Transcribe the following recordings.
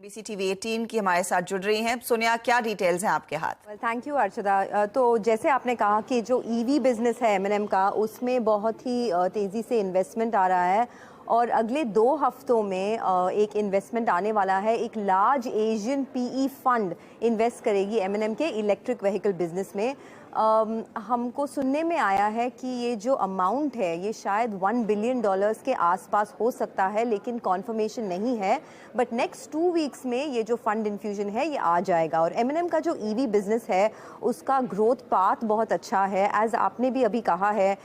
BC TV 18 की हमारे साथ जुड़ रही हैं सोनिया, क्या डिटेल्स हैं आपके हाथ? थैंक यू अर्चदा। तो जैसे आपने कहा कि जो ईवी बिजनेस है एमएनएम का, उसमें बहुत ही तेज़ी से इन्वेस्टमेंट आ रहा है और अगले 2 हफ्तों में एक इन्वेस्टमेंट आने वाला है। एक large Asian PE fund invest करेगी एमएनएम के इलेक्ट्रिक व्हीकल बिजनेस में। हमको सुनने में आया है कि ये जो अमाउंट है ये शायद $1 बिलियन के आसपास हो सकता है, लेकिन कॉन्फर्मेशन नहीं है। बट नेक्स्ट 2 वीक्स में ये जो फंड इन्फ्यूजन है ये आ जाएगा। और एमएनएम का जो ईवी बिजनेस है उसका ग्रोथ पाथ बहुत अच्छा है। एज आपने भी अभी कहा है,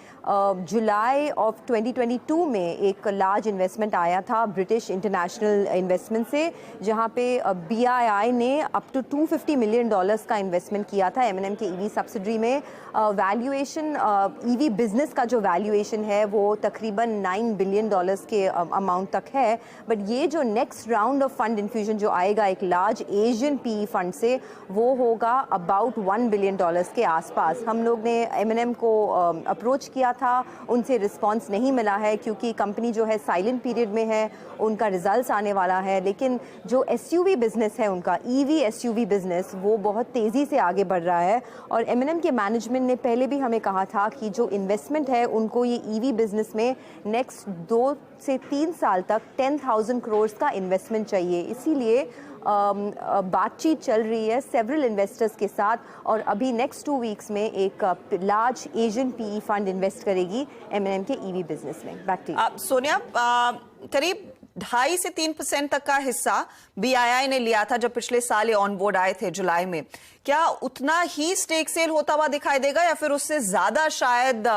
जुलाई ऑफ 2022 में एक लार्ज इन्वेस्टमेंट आया था ब्रिटिश इंटरनेशनल इन्वेस्टमेंट से, जहाँ पे BII ने अप टू $250 मिलियन का इन्वेस्टमेंट किया था एमएनएम के ईवी सब्सिडरी में। वैल्यूएशन ईवी बिजनेस का जो वैल्यूएशन है वो तकरीबन $9 बिलियन के अमाउंट तक है। बट ये जो next round of fund infusion जो आएगा एक लार्ज एशियन पीई फंड से, वो होगा अबाउट $1 बिलियन के आसपास। हम लोग ने एमएनएम को अप्रोच किया था, उनसे रिस्पांस नहीं मिला है क्योंकि कंपनी जो है साइलेंट पीरियड में है, उनका रिजल्ट्स आने वाला है। लेकिन जो एसयूवी बिजनेस है उनका, ईवी एसयूवी बिजनेस, वो बहुत तेज़ी से आगे बढ़ रहा है। और एमएनएम के मैनेजमेंट ने पहले भी हमें कहा था कि जो इन्वेस्टमेंट है उनको ये ईवी बिजनेस में नेक्स्ट 2 से 3 साल तक 10,000 करोड़ का इन्वेस्टमेंट चाहिए। इसीलिए बातचीत चल रही है सेवरल इन्वेस्टर्स के साथ, और अभी नेक्स्ट 2 वीक्स में एक large Asian PE fund invest करेगी एमएनएम के ईवी बिजनेस में। बैक टू यू सोनिया, करीब 2.5 से 3% तक का हिस्सा BII ने लिया था जब पिछले साल ये ऑन बोर्ड आए थे जुलाई में। क्या उतना ही स्टेक सेल होता हुआ दिखाई देगा या फिर उससे ज्यादा शायद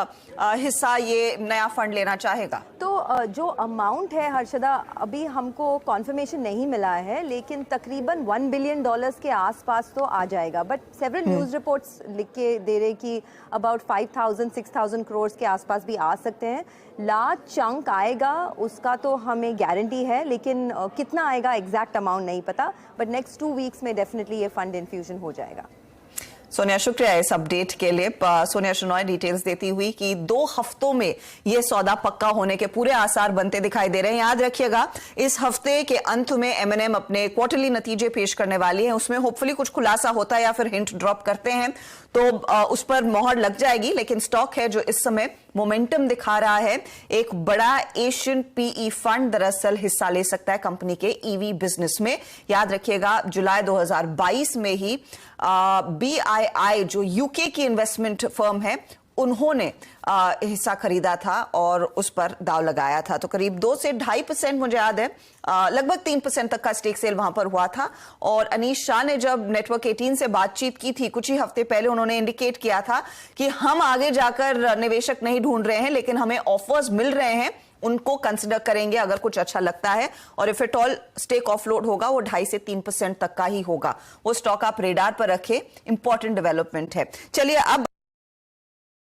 हिस्सा ये नया फंड लेना चाहेगा? तो जो अमाउंट है हर्षदा, अभी हमको कॉन्फर्मेशन नहीं मिला है, लेकिन तकरीबन $1 बिलियन के आसपास तो आ जाएगा। बट सेवरल न्यूज़ रिपोर्ट्स लिख के दे रहे कि अबाउट 5,000-6,000 करोड़ के आसपास भी आ सकते हैं। लार्ज चंक आएगा उसका तो हमें गारंटी है, लेकिन कितना आएगा एग्जैक्ट अमाउंट नहीं पता। बट नेक्स्ट 2 वीक्स में डेफिनेटली ये फंड इन्फ्यूजन हो जाएगा। सोनिया, शुक्रिया इस अपडेट के लिए। सोनिया शनॉय डिटेल्स देती हुई कि 2 हफ्तों में ये सौदा पक्का होने के पूरे आसार बनते दिखाई दे रहे हैं। याद रखिएगा, इस हफ्ते के अंत में एमएनएम अपने क्वार्टरली नतीजे पेश करने वाली है। उसमें होपफुली कुछ खुलासा होता है या फिर हिंट ड्रॉप करते हैं तो उस पर मोहर लग जाएगी। लेकिन स्टॉक है जो इस समय मोमेंटम दिखा रहा है। एक बड़ा एशियन पीई फंड दरअसल हिस्सा ले सकता है कंपनी के ईवी बिजनेस में। याद रखिएगा, जुलाई 2022 में ही BII जो यूके की इन्वेस्टमेंट फर्म है, उन्होंने हिस्सा खरीदा था और उस पर दाव लगाया था। तो करीब 2 से 2.5% मुझे याद है, लगभग 3% तक का स्टेक सेल वहां पर हुआ था। और अनीश शाह ने जब नेटवर्क 18 से बातचीत की थी कुछ ही हफ्ते पहले, उन्होंने इंडिकेट किया था कि हम आगे जाकर निवेशक नहीं ढूंढ रहे हैं, लेकिन हमें ऑफर्स मिल रहे हैं, उनको कंसिडर करेंगे अगर कुछ अच्छा लगता है। और if it all stake offload होगा वो 2.5 से 3% तक का ही होगा। वो स्टॉक आप रेडार पर रखें, इंपॉर्टेंट डेवलपमेंट है। चलिए अब